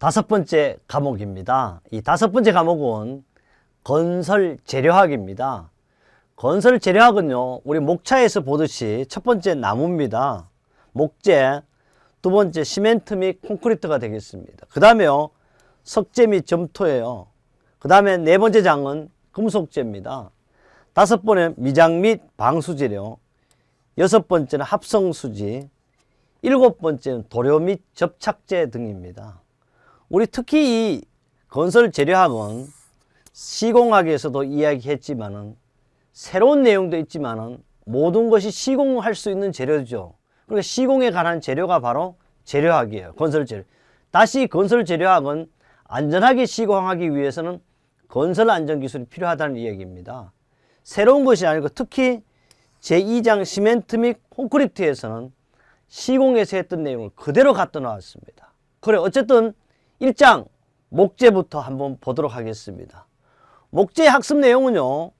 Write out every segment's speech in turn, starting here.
다섯 번째 과목입니다. 이 다섯 번째 과목은 건설 재료학입니다. 건설 재료학은요, 우리 목차에서 보듯이 첫 번째 나무입니다. 목재, 두 번째 시멘트 및 콘크리트가 되겠습니다. 그 다음에요, 석재 및 점토예요. 그 다음에 네 번째 장은 금속재입니다. 다섯 번은 미장 및 방수재료, 여섯 번째는 합성수지, 일곱 번째는 도료 및 접착제 등입니다. 우리 특히 이 건설 재료학은 시공학에서도 이야기했지만은 새로운 내용도 있지만은 모든 것이 시공할 수 있는 재료죠. 그러니까 시공에 관한 재료가 바로 재료학이에요. 건설 재료. 다시 건설 재료학은 안전하게 시공하기 위해서는 건설 안전 기술이 필요하다는 이야기입니다. 새로운 것이 아니고 특히 제2장 시멘트 및 콘크리트에서는 시공에서 했던 내용을 그대로 갖다 놨습니다. 그래, 어쨌든 1장 목재부터 한번 보도록 하겠습니다. 목재 학습 내용은요,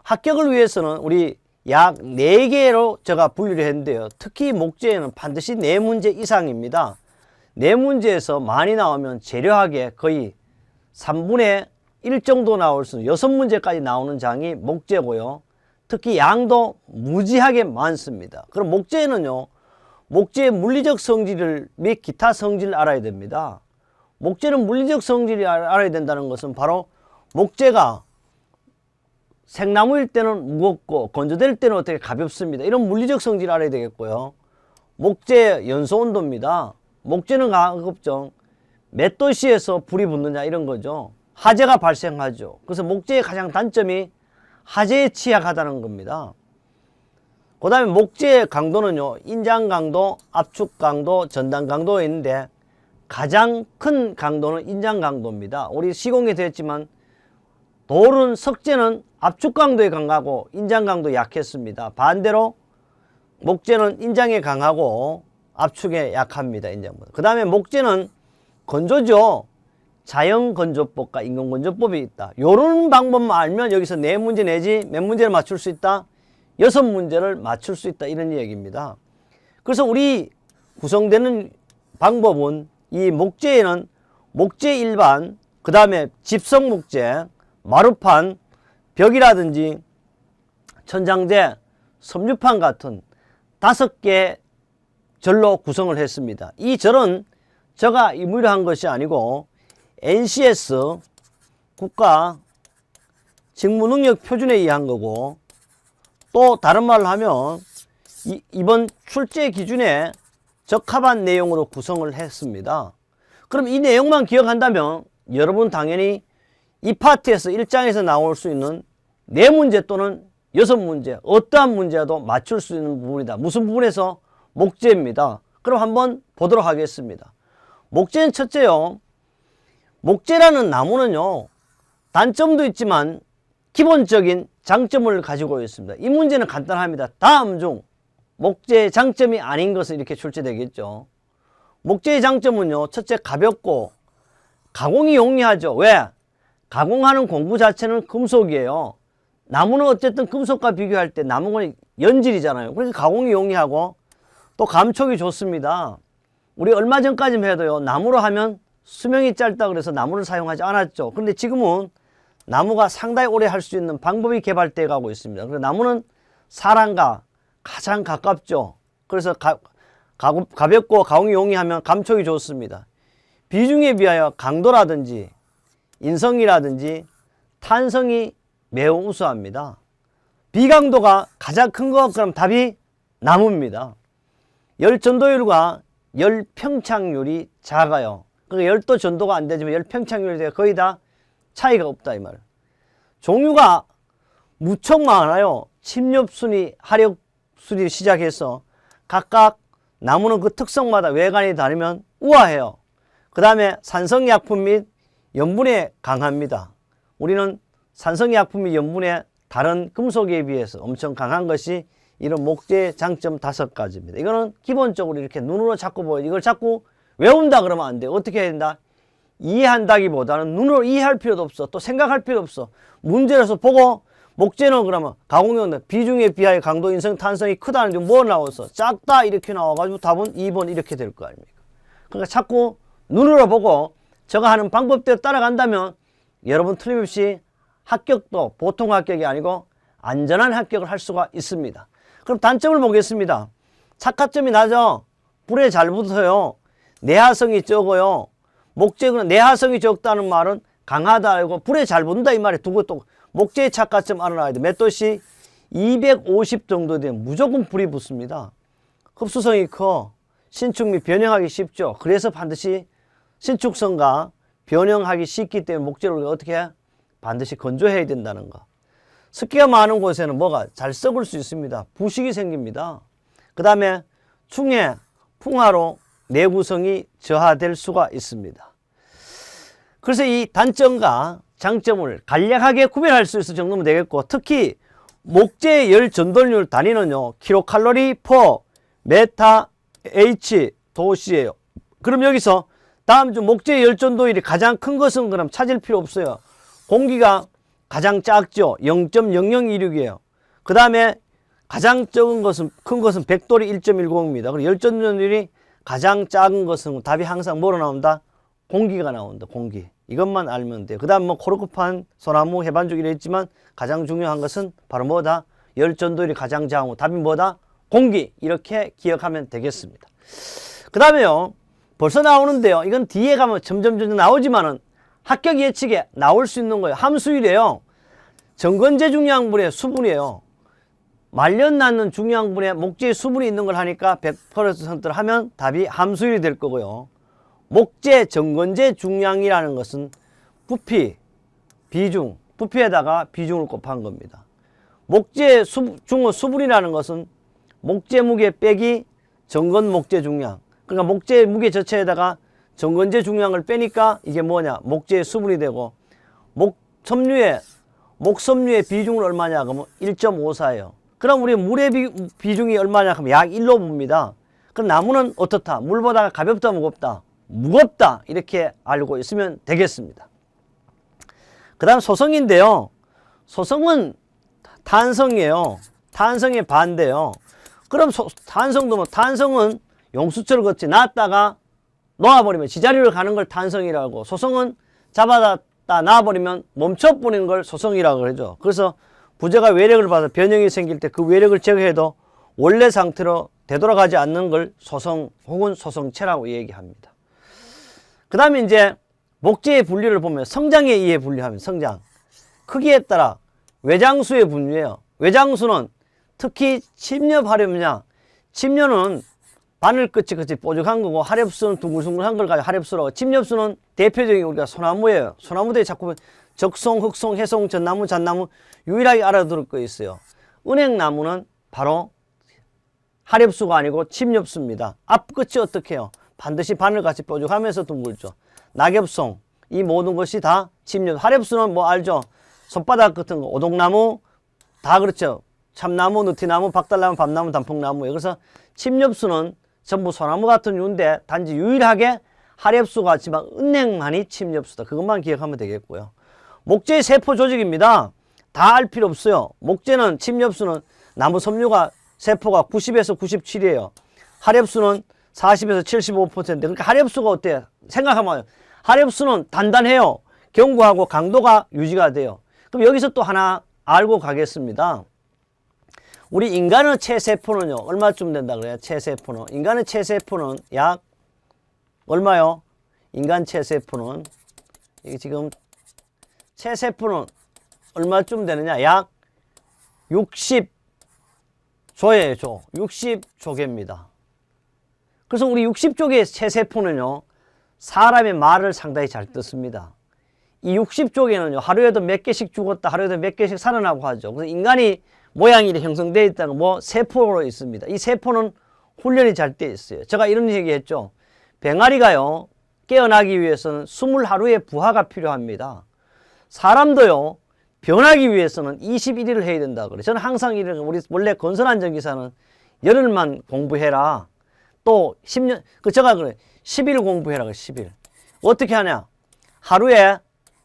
합격을 위해서는 우리 약 4개로 제가 분류를 했는데요. 특히 목재에는 반드시 4문제 이상입니다. 4문제에서 많이 나오면 재료학에 거의 3분의 1 정도 나올 수 있는 6문제까지 나오는 장이 목재고요. 특히 양도 무지하게 많습니다. 그럼 목재는요, 목재의 물리적 성질 및 기타 성질을 알아야 됩니다. 목재는 물리적 성질을 알아야 된다는 것은 바로 목재가 생나무일 때는 무겁고 건조될 때는 어떻게 가볍습니다. 이런 물리적 성질을 알아야 되겠고요. 목재 연소 온도입니다. 목재는 가급적 몇 도씨에서 불이 붙느냐 이런 거죠. 화재가 발생하죠. 그래서 목재의 가장 단점이 화재에 취약하다는 겁니다. 그 다음에 목재의 강도는요, 인장 강도, 압축 강도, 전단 강도가 있는데 가장 큰 강도는 인장 강도입니다. 우리 시공에 되었지만 돌은 석재는 압축 강도에 강하고 인장 강도에 약했습니다. 반대로 목재는 인장에 강하고 압축에 약합니다. 인장보다. 그 다음에 목재는 건조죠. 자연 건조법과 인공 건조법이 있다. 요런 방법만 알면 여기서 4문제 내지 몇 문제를 맞출 수 있다? 6문제를 맞출 수 있다. 이런 얘기입니다. 그래서 우리 구성되는 방법은 이 목재에는 목재 일반, 그 다음에 집성 목재, 마루판, 벽이라든지 천장재, 섬유판 같은 5개 절로 구성을 했습니다. 이 절은 제가 임의로 한 것이 아니고 NCS 국가 직무능력 표준에 의한 거고, 또 다른 말로 하면 이번 출제 기준에 적합한 내용으로 구성을 했습니다. 그럼 이 내용만 기억한다면 여러분 당연히 이 파트에서 1장에서 나올 수 있는 4문제 또는 6문제, 어떠한 문제라도 맞출 수 있는 부분이다. 무슨 부분에서? 목재입니다. 그럼 한번 보도록 하겠습니다. 목재는 첫째요, 목재라는 나무는요, 단점도 있지만 기본적인 장점을 가지고 있습니다. 이 문제는 간단합니다. 다음 중 목재의 장점이 아닌 것은 이렇게 출제되겠죠. 목재의 장점은요, 첫째 가볍고 가공이 용이하죠. 왜? 가공하는 공구 자체는 금속이에요. 나무는 어쨌든 금속과 비교할 때 나무는 연질이잖아요. 그러니까 가공이 용이하고 또 감촉이 좋습니다. 우리 얼마 전까지만 해도요, 나무로 하면 수명이 짧다 그래서 나무를 사용하지 않았죠. 그런데 지금은 나무가 상당히 오래 할 수 있는 방법이 개발되어 가고 있습니다. 그래서 나무는 사람과 가장 가깝죠. 그래서 가볍고 가공이 용이하면 감촉이 좋습니다. 비중에 비하여 강도라든지 인성이라든지 탄성이 매우 우수합니다. 비강도가 가장 큰 거, 그럼 답이 나무입니다. 열 전도율과 열 평착률이 작아요. 그러니까 열도 전도가 안 되지만 열 평착률이 거의 다 차이가 없다 이 말. 종류가 무척 많아요. 침엽순위, 하력순위 시작해서 각각 나무는 그 특성마다 외관이 다르면 우아해요. 그 다음에 산성약품 및 염분에 강합니다. 우리는 산성약품 및 염분에 다른 금속에 비해서 엄청 강한 것이 이런 목재의 장점 5가지입니다. 이거는 기본적으로 이렇게 눈으로 자꾸 보여. 이걸 자꾸 외운다 그러면 안 돼요. 어떻게 해야 된다? 이해한다기보다는 눈으로 이해할 필요도 없어. 또 생각할 필요도 없어. 문제라서 보고 목재는 그러면 가공용 비중에 비하여 강도, 인성, 탄성이 크다는 게 뭐 나와서 작다 이렇게 나와가지고 답은 2번 이렇게 될 거 아닙니까? 그러니까 자꾸 눈으로 보고 제가 하는 방법대로 따라간다면 여러분 틀림없이 합격도 보통 합격이 아니고 안전한 합격을 할 수가 있습니다. 그럼 단점을 보겠습니다. 착화점이 낮아. 불에 잘 붙어요. 내화성이 적어요. 목재는 내화성이 적다는 말은 강하다 알고 불에 잘 붙는다 이 말이 두고 또 목재의 착화점 알아놔야 돼. 몇 도씨? 250 정도 되면 무조건 불이 붙습니다. 흡수성이 커. 신축 및 변형하기 쉽죠. 그래서 반드시 신축성과 변형하기 쉽기 때문에 목재를 우리가 어떻게 해? 반드시 건조해야 된다는 거. 습기가 많은 곳에는 뭐가 잘 썩을 수 있습니다. 부식이 생깁니다. 그 다음에 충해, 풍화로 내구성이 저하될 수가 있습니다. 그래서 이 단점과 장점을 간략하게 구별할 수 있을 정도면 되겠고, 특히 목재의 열 전도율 단위는요 킬로칼로리 퍼 메타 H 도시예요. 그럼 여기서 다음 주 목재의 열 전도율이 가장 큰 것은 그럼 찾을 필요 없어요. 공기가 가장 작죠. 0.0026이에요. 그 다음에 가장 적은 것은 큰 것은 백돌이 1.10입니다. 그리고 열 전도율이 가장 작은 것은 답이 항상 뭐로 나온다? 공기가 나온다. 공기. 이것만 알면 돼요. 그 다음 뭐 코르크판, 소나무, 해반죽 이래 있지만 가장 중요한 것은 바로 뭐다? 열 전도율이 가장 작은 답이 뭐다? 공기. 이렇게 기억하면 되겠습니다. 그 다음에요. 벌써 나오는데요. 이건 뒤에 가면 점점 나오지만은 합격 예측에 나올 수 있는 거예요. 함수율이에요. 정건제 중량분의 수분이에요. 말년 낳는 중량분에 목재의 수분이 있는 걸 하니까 100%를 하면 답이 함수율이 될 거고요. 목재 정건제 중량이라는 것은 부피, 비중, 부피에다가 비중을 곱한 겁니다. 목재 중어 수분이라는 것은 목재 무게 빼기 정건 목재 중량. 그러니까 목재 무게 전체에다가 정건제 중량을 빼니까 이게 뭐냐? 목재의 수분이 되고 목섬유의 비중은 얼마냐? 그러면 1.54예요. 그럼 우리 물의 비중이 얼마냐? 그러면 약 1로 봅니다. 그럼 나무는 어떻다? 물보다 가볍다, 무겁다? 무겁다. 이렇게 알고 있으면 되겠습니다. 그 다음 소성인데요. 소성은 탄성이에요. 탄성의 반대요. 그럼 탄성도 뭐 탄성은 용수철을 걷지 놨다가 놓아버리면 지자리로 가는 걸 탄성이라고, 소성은 잡아다 놔버리면 멈춰버리는 걸 소성이라고 그러죠. 그래서 부재가 외력을 받아 변형이 생길 때 그 외력을 제거해도 원래 상태로 되돌아가지 않는 걸 소성 혹은 소성체라고 얘기합니다. 그 다음에 이제 목재의 분류를 보면 성장에 의해 분류하면 성장, 크기에 따라 외장수의 분류예요. 외장수는 특히 침엽하려면요, 침엽은 바늘 끝이 같이 뾰족한 거고 하렵수는 둥글둥글한 걸 가지고 하렵수라고. 침엽수는 대표적인 우리가 소나무예요. 소나무들이 자꾸 적송, 흑송, 해송, 전나무, 잣나무 유일하게 알아들을 거 있어요. 은행나무는 바로 하렵수가 아니고 침엽수입니다. 앞끝이 어떻게 해요? 반드시 바늘같이 뾰족하면서 둥글죠. 낙엽송, 이 모든 것이 다 침엽. 하렵수는 뭐 알죠? 손바닥 같은 거, 오동나무 다 그렇죠. 참나무, 느티나무, 박달나무, 밤나무, 단풍나무예요. 그래서 침엽수는 전부 소나무 같은 유인데 단지 유일하게 하렵수가 있지만 은행만이 침엽수다. 그것만 기억하면 되겠고요. 목재의 세포 조직입니다. 다 알 필요 없어요. 목재는 침엽수는 나무 섬유가 세포가 90에서 97이에요. 하렵수는 40에서 75%. 그러니까 하렵수가 어때요? 생각하면 하렵수는 단단해요. 견고하고 강도가 유지가 돼요. 그럼 여기서 또 하나 알고 가겠습니다. 우리 인간의 체세포는요, 얼마쯤 된다 그래요? 체세포는. 인간의 체세포는 약, 얼마요? 인간 체세포는, 이게 지금, 체세포는 얼마쯤 되느냐? 약 60조예요, 조. 60조개입니다. 그래서 우리 60조개의 체세포는요, 사람의 말을 상당히 잘 듣습니다. 이 60조개는요, 하루에도 몇 개씩 죽었다, 하루에도 몇 개씩 살아나고 하죠. 그래서 인간이 모양이 형성되어 있다는 뭐 세포로 있습니다. 이 세포는 훈련이 잘 되어 있어요. 제가 이런 얘기했죠. 병아리가요 깨어나기 위해서는 20하루의 부화가 필요합니다. 사람도요 변하기 위해서는 21일을 해야 된다 그래. 저는 항상 이런, 우리 원래 건설안전기사는 열흘만 공부해라. 또 10년 제가 그래 10일 공부해라 그래. 10일 어떻게 하냐? 하루에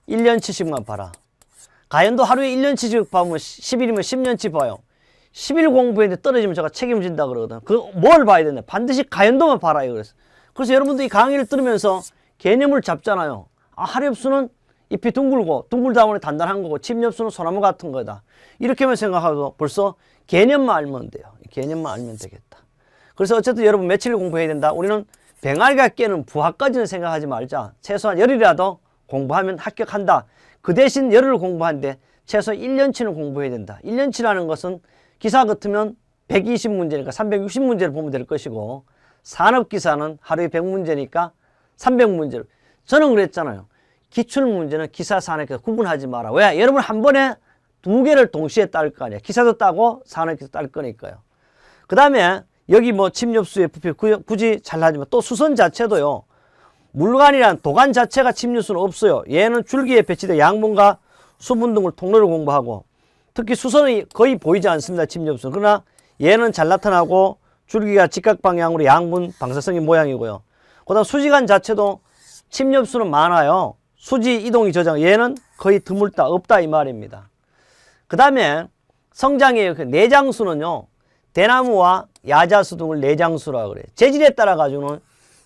1년치씩만 봐라. 가연도 하루에 1년치씩 봐면 10일이면 10년치 봐요. 10일 공부했는데 떨어지면 제가 책임진다 그러거든. 뭘 봐야 되냐? 반드시 가연도만 봐라 이거. 그래서 여러분들 이 강의를 들으면서 개념을 잡잖아요. 하렵수는 잎이 둥글고 둥글다 보니 단단한 거고 침엽수는 소나무 같은 거다. 이렇게만 생각하고 벌써 개념만 알면 돼요. 개념만 알면 되겠다. 그래서 어쨌든 여러분 며칠을 공부해야 된다. 우리는 병아리가 깨는 부학까지는 생각하지 말자. 최소한 열흘이라도 공부하면 합격한다. 그 대신 열흘을 공부하는데 최소 1년치는 공부해야 된다. 1년치라는 것은 기사 같으면 120문제니까 360문제를 보면 될 것이고 산업기사는 하루에 100문제니까 300문제를. 저는 그랬잖아요. 기출문제는 기사, 산업기사 구분하지 마라. 왜? 여러분 한 번에 두 개를 동시에 딸 거 아니야. 기사도 따고 산업기사 딸 거니까요. 그 다음에 여기 뭐 침엽수의 부피 굳이 잘라지면 또 수선 자체도요. 물관이란 도관 자체가 침엽수는 없어요. 얘는 줄기에 배치된 양분과 수분 등을 통로를 공부하고 특히 수선이 거의 보이지 않습니다. 침엽수는. 그러나 얘는 잘 나타나고 줄기가 직각방향으로 양분 방사성이 모양이고요. 그 다음 수지관 자체도 침엽수는 많아요. 수지 이동이 저장. 얘는 거의 드물다 없다 이 말입니다. 그 다음에 성장의 그 내장수는요. 대나무와 야자수 등을 내장수라고 그래요. 재질에 따라 가지고는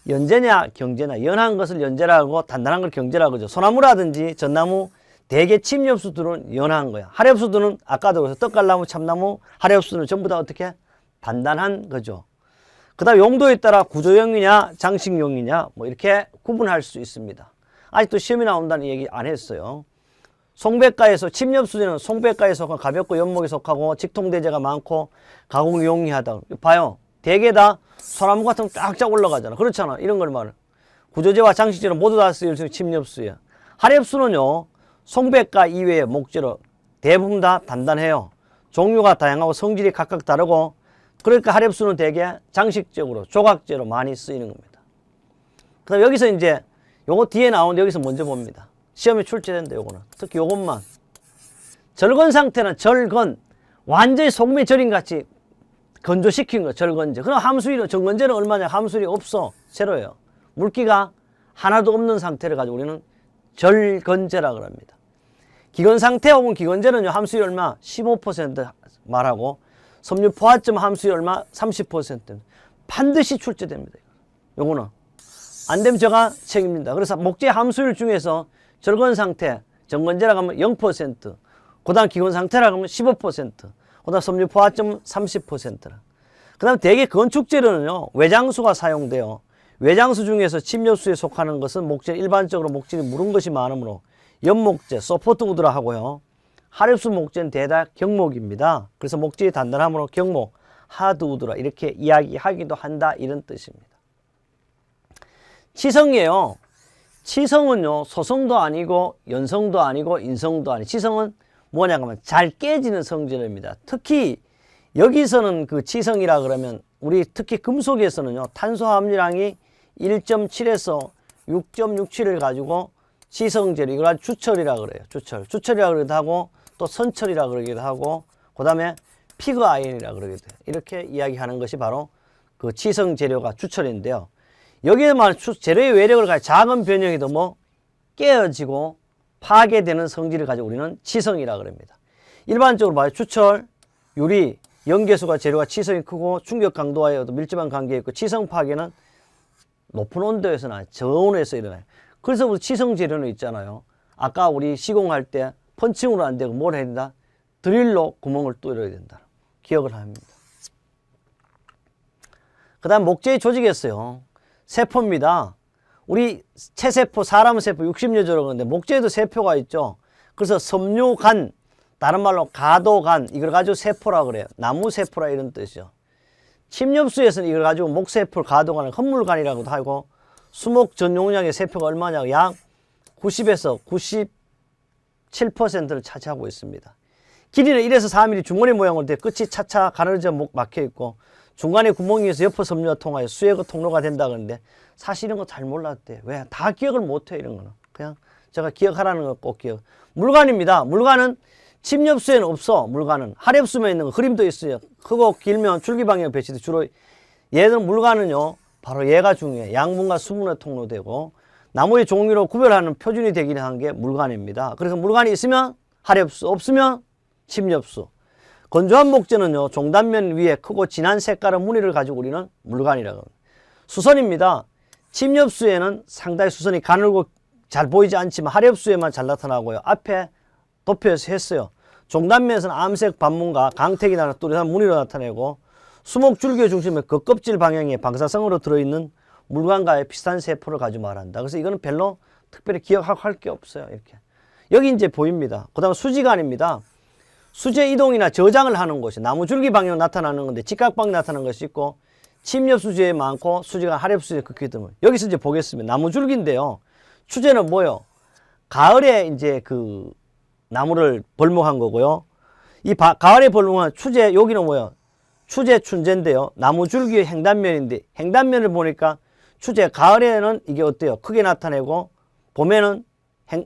연재냐 경재냐 연한 것을 연재라고 하고 단단한 걸 경재라고 하죠. 소나무라든지 전나무 대개 침엽수들은 연한 거야. 하렵수들은 아까도 그래서 떡갈나무 참나무 하렵수들은 전부 다 어떻게 단단한 거죠. 그 다음 용도에 따라 구조용이냐 장식용이냐 뭐 이렇게 구분할 수 있습니다. 아직도 시험이 나온다는 얘기 안 했어요. 송백가에서 침엽수제는 송백가에 속한 가볍고 연목에 속하고 직통대제가 많고 가공이 용이하다. 봐요. 대개 다 소나무 같은 거 쫙쫙 올라가잖아. 그렇잖아. 이런 걸 말해. 구조제와 장식제는 모두 다 쓰일 수 있는 침엽수야. 하렵수는요. 송백가 이외의 목재로 대부분 다 단단해요. 종류가 다양하고 성질이 각각 다르고 그러니까 하렵수는 대개 장식적으로 조각제로 많이 쓰이는 겁니다. 그다음 여기서 이제 요거 뒤에 나오는데 여기서 먼저 봅니다. 시험에 출제된다 요거는. 특히 요것만. 절건 상태는 절건. 완전히 소금에 절인 같이 건조시킨 거 절건제. 그럼 함수율은 정건제는 얼마냐? 함수율이 없어. 제로예요. 물기가 하나도 없는 상태를 가지고 우리는 절건제라고 합니다. 기건 상태 혹은 기건제는요. 함수율 얼마? 15% 말하고 섬유 포화점 함수율 얼마? 30%. 반드시 출제됩니다. 요거는. 안 되면 제가 책임집니다. 그래서 목재 함수율 중에서 절건 상태, 정건제라고 하면 0%, 그 다음 기건 상태라고 하면 15%, 그 다음 섬유 포화점은 30%라. 그 다음 대개 건축재료는요, 외장수가 사용돼요. 외장수 중에서 침엽수에 속하는 것은 목재, 일반적으로 목재이 무른 것이 많으므로 연목재, 소프트 우드라 하고요. 하렵수 목재는 대다 경목입니다. 그래서 목재이 단단하므로 경목, 하드 우드라 이렇게 이야기하기도 한다 이런 뜻입니다. 치성이에요. 치성은요, 소성도 아니고 연성도 아니고 인성도 아니고 치성은 뭐냐 하면 잘 깨지는 성질입니다. 특히 여기서는 그 치성이라 그러면 우리 특히 금속에서는요, 탄소 함유량이 1.7에서 6.67을 가지고 치성재료, 이걸 주철이라 그래요. 주철이라 그러기도 하고 또 선철이라 그러기도 하고 그 다음에 피그 아연이라 그러기도 해요. 이렇게 이야기하는 것이 바로 그 치성 재료가 주철인데요. 여기에만 재료의 외력을 가지고 작은 변형에도 뭐 깨어지고 파괴되는 성질을 가지고 우리는 치성이라 그럽니다. 일반적으로 봐요. 주철, 유리, 연계수가 재료가 치성이 크고 충격 강도와의 밀접한 관계가 있고 치성 파괴는 높은 온도에서나 저온에서 일어나요. 그래서 우리 치성 재료는 있잖아요. 아까 우리 시공할 때 펀칭으로 안 되고 뭘 해야 된다? 드릴로 구멍을 뚫어야 된다. 기억을 합니다. 그 다음 목재의 조직이었어요. 세포입니다. 우리 체세포, 사람 세포 60여 조라고 하는데 목재에도 세포가 있죠. 그래서 섬유간, 다른 말로 가도간, 이걸 가지고 세포라고 그래요. 나무 세포라 이런 뜻이죠. 침엽수에서는 이걸 가지고 목세포를 가도간을 헛물간이라고도 하고 수목 전용량의 세포가 얼마냐고 약 90에서 97%를 차지하고 있습니다. 길이는 1에서 4mm 주머니 모양으로 돼 끝이 차차 가늘어져 막혀 있고 중간에 구멍이 있어 옆에 섬유가 통하여 수액의 통로가 된다 그러는데 사실 이런 거 잘 몰랐대. 왜? 다 기억을 못해 이런 거는. 그냥 제가 기억하라는 거 꼭 기억. 물관입니다. 물관은 침엽수에는 없어. 물관은 하렵수에 있는 거 그림도 있어요. 크고 길면 줄기방향 배치돼. 주로 얘들 물관은요 바로 얘가 중요해. 양분과 수분의 통로되고 나무의 종류로 구별하는 표준이 되기는 한 게 물관입니다. 그래서 물관이 있으면 하렵수, 없으면 침엽수. 건조한 목재는요 종단면 위에 크고 진한 색깔의 무늬를 가지고 우리는 물관이라고 합니다. 수선입니다. 침엽수에는 상당히 수선이 가늘고 잘 보이지 않지만 하렵수에만 잘 나타나고요. 앞에 도표에서 했어요. 종단면에서는 암색 반문과 강택이 나는 뚜렷한 무늬로 나타내고 수목줄기의 중심에 겉껍질 방향의 방사성으로 들어있는 물광과의 비슷한 세포를 가지고 말한다. 그래서 이거는 별로 특별히 기억하고 할 게 없어요. 이렇게. 여기 이제 보입니다. 그 다음에 수지관입니다. 수재 이동이나 저장을 하는 곳이 나무줄기 방향으로 나타나는 건데 직각방향 나타나는 것이 있고 침엽수지에 많고 수지관 하렵수지에 극히 드문. 여기서 이제 보겠습니다. 나무줄기인데요. 추재는 뭐요? 가을에 이제 그 나무를 벌목한 거고요. 이 가을에 벌목한 추재, 여기는 뭐요? 추재 춘재인데요. 나무줄기의 횡단면인데 횡단면을 보니까 추재 가을에는 이게 어때요? 크게 나타내고 봄에는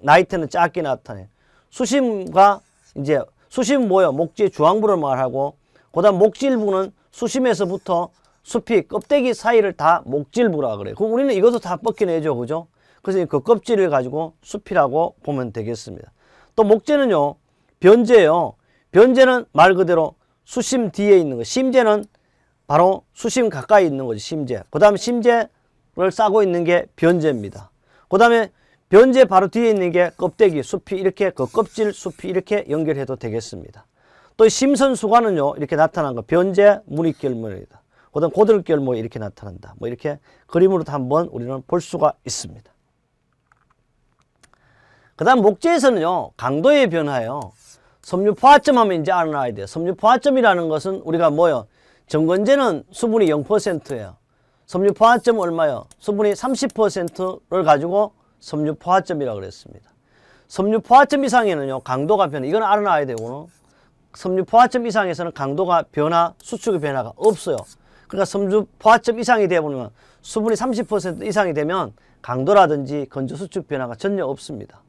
나이테는 작게 나타내요. 수심과 이제 수심 뭐요? 목지의 주황부를 말하고 그다음 목질부는 수심에서부터 숲이 껍데기 사이를 다 목질부라 그래요. 그럼 우리는 이것도 다 벗겨내죠, 그죠? 그래서 그 껍질을 가지고 숲이라고 보면 되겠습니다. 또 목재는요, 변재예요. 변재는 말 그대로 수심 뒤에 있는 거. 심재는 바로 수심 가까이 있는 거죠, 심재. 그 다음에 심재를 싸고 있는 게 변재입니다. 그 다음에 변재 바로 뒤에 있는 게 껍데기, 숲이 이렇게 그 껍질, 숲이 이렇게 연결해도 되겠습니다. 또 심선수관은요, 이렇게 나타난 거. 변재, 무늬결모이다. 그 다음 고들결모 이렇게 나타난다. 뭐 이렇게 그림으로도 한번 우리는 볼 수가 있습니다. 그 다음 목재에서는요, 강도의 변화예요. 섬유포화점 하면 이제 알아놔야 돼요. 섬유포화점이라는 것은 우리가 뭐요? 정건재는 수분이 0%예요. 섬유포화점은 얼마요? 수분이 30%를 가지고 섬유포화점이라고 그랬습니다. 섬유포화점 이상에는요, 강도가 변화. 이건 알아놔야 되고, 섬유포화점 이상에서는 강도가 변화, 수축의 변화가 없어요. 그러니까 섬유포화점 이상이 되면 수분이 30% 이상이 되면 강도라든지 건조 수축 변화가 전혀 없습니다.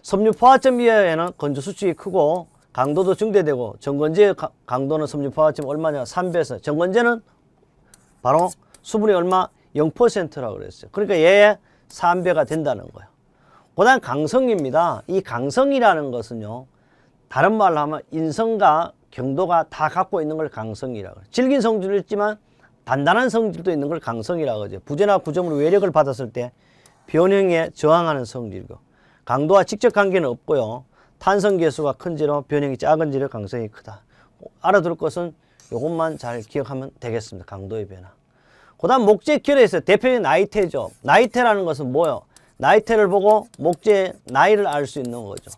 섬유포화점 이하에는 건조 수축이 크고 강도도 증대되고 정건재의 강도는 섬유포화점 얼마냐? 3배에서 정건재는 바로 수분이 얼마? 0%라고 그랬어요. 그러니까 얘의 3배가 된다는 거예요. 그 다음 강성입니다. 이 강성이라는 것은요, 다른 말로 하면 인성과 경도가 다 갖고 있는 걸 강성이라고 해요. 질긴 성질도 있지만 단단한 성질도 있는 걸 강성이라고 하죠. 부재나 구점으로 외력을 받았을 때 변형에 저항하는 성질이고, 강도와 직접 관계는 없고요. 탄성 계수가 큰 지로 변형이 작은 지로 강성이 크다. 알아둘 것은 이것만 잘 기억하면 되겠습니다. 강도의 변화. 그 다음 목재 결에서 대표적인 나이테죠. 나이테라는 것은 뭐예요? 나이테를 보고 목재의 나이를 알 수 있는 거죠.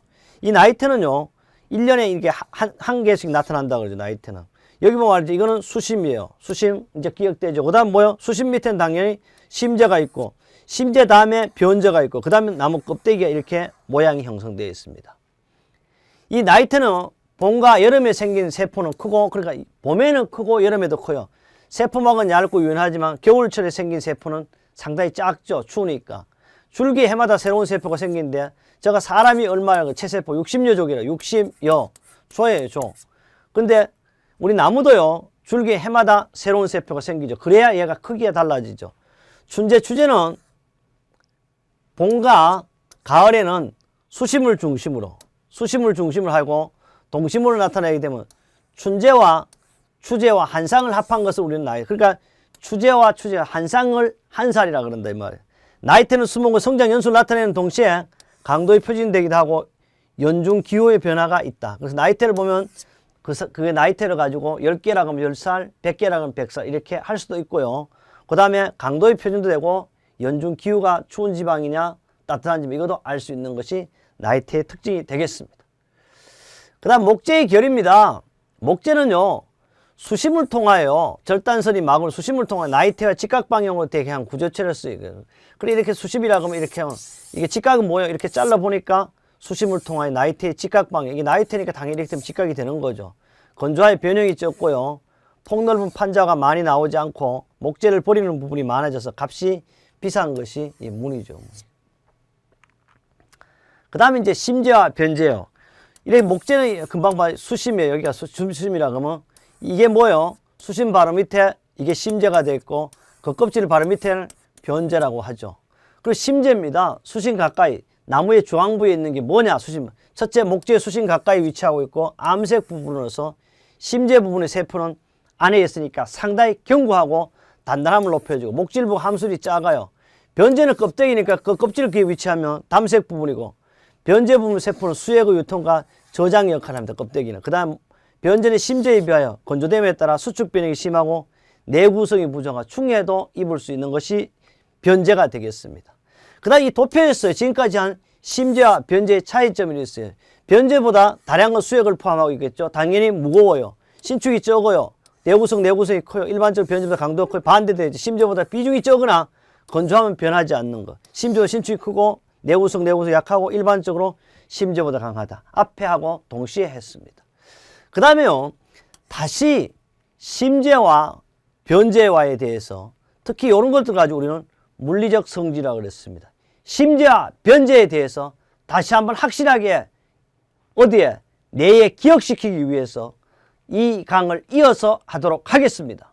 이 나이테는요, 1년에 이렇게 한 개씩 나타난다 그러죠. 나이테는. 여기 보면 알죠? 이거는 수심이에요. 수심 이제 기억되죠. 그 다음 뭐요? 수심 밑에는 당연히 심재가 있고, 심재 다음에 변재가 있고, 그 다음에 나무 껍데기가 이렇게 모양이 형성되어 있습니다. 이 나이테는 봄과 여름에 생긴 세포는 크고, 그러니까 봄에는 크고 여름에도 커요. 세포막은 얇고 유연하지만 겨울철에 생긴 세포는 상당히 작죠. 추우니까. 줄기 해마다 새로운 세포가 생기는데, 제가 사람이 얼마나 체세포 60여 족이라 60여 조예요, 조. 근데 우리 나무도요, 줄기 해마다 새로운 세포가 생기죠. 그래야 얘가 크기가 달라지죠. 추재는 봄과 가을에는 수심을 중심으로 하고 동심으로 나타나게 되면 추재와 한상을 합한 것을 우리는 나이. 그러니까 추재와 한상을 한 살이라 그런다 이 말이에요. 나이테는 수목의 성장 연수를 나타내는 동시에 강도의 표준되기도 하고 연중 기호의 변화가 있다. 그래서 나이테를 보면 그게 나이테를 가지고 10개라고 하면 10살, 100개라고 하면 100살 이렇게 할 수도 있고요. 그 다음에 강도의 표준도 되고 연중 기후가 추운 지방이냐 따뜻한 지방 이것도 알 수 있는 것이 나이테의 특징이 되겠습니다. 그 다음 목재의 결입니다. 목재는요, 수심을 통하여 절단선이 막을 수심을 통하여 나이테와 직각방향으로 되게 한 구조체를 쓰이거든요. 그래 이렇게 수심이라고 하면 이렇게 하면 이게 직각은 뭐예요? 이렇게 잘라 보니까 수심을 통하여 나이테의 직각방향. 이게 나이테니까 당연히 이렇게 되면 직각이 되는 거죠. 건조하의 변형이 적고요. 폭넓은 판자가 많이 나오지 않고 목재를 버리는 부분이 많아져서 값이 비싼 것이 이 문이죠. 그 다음에 이제 심재와 변재요. 이렇게 목재는 금방 봐 수심이에요. 여기가 수심이라 그러면 이게 뭐예요? 수심 바로 밑에 이게 심재가 되어 있고 그 껍질 바로 밑에는 변재라고 하죠. 그리고 심재입니다. 수심 가까이 나무의 중앙부에 있는 게 뭐냐? 수심. 첫째 목재의 수심 가까이 위치하고 있고 암색 부분으로서 심재 부분의 세포는 안에 있으니까 상당히 견고하고 단단함을 높여주고 목질부 함술이 작아요. 변제는 껍데기니까 그 껍질을 귀에 위치하면 담색 부분이고, 변제 부분 세포는 수액의 유통과 저장 역할을 합니다. 껍데기는. 그 다음 변제는 심재에 비하여 건조됨에 따라 수축 변형이 심하고 내구성이 부정한 충해도 입을 수 있는 것이 변제가 되겠습니다. 그 다음 이 도표에서 지금까지 한 심재와 변제의 차이점이 있어요. 변제보다 다량의 수액을 포함하고 있겠죠. 당연히 무거워요. 신축이 적어요. 내구성이 커요. 일반적으로 변제보다 강도가 커요. 반대되죠. 심재보다 비중이 적으나 건조하면 변하지 않는 것. 심재보다 신축이 크고 내구성 약하고 일반적으로 심재보다 강하다. 앞에 하고 동시에 했습니다. 그 다음에요. 다시 심재와 변제와에 대해서 특히 이런 것들 가지고 우리는 물리적 성질이라고 그랬습니다. 심재와 변제에 대해서 다시 한번 확실하게 어디에 뇌에 기억시키기 위해서 이 강을 이어서 하도록 하겠습니다.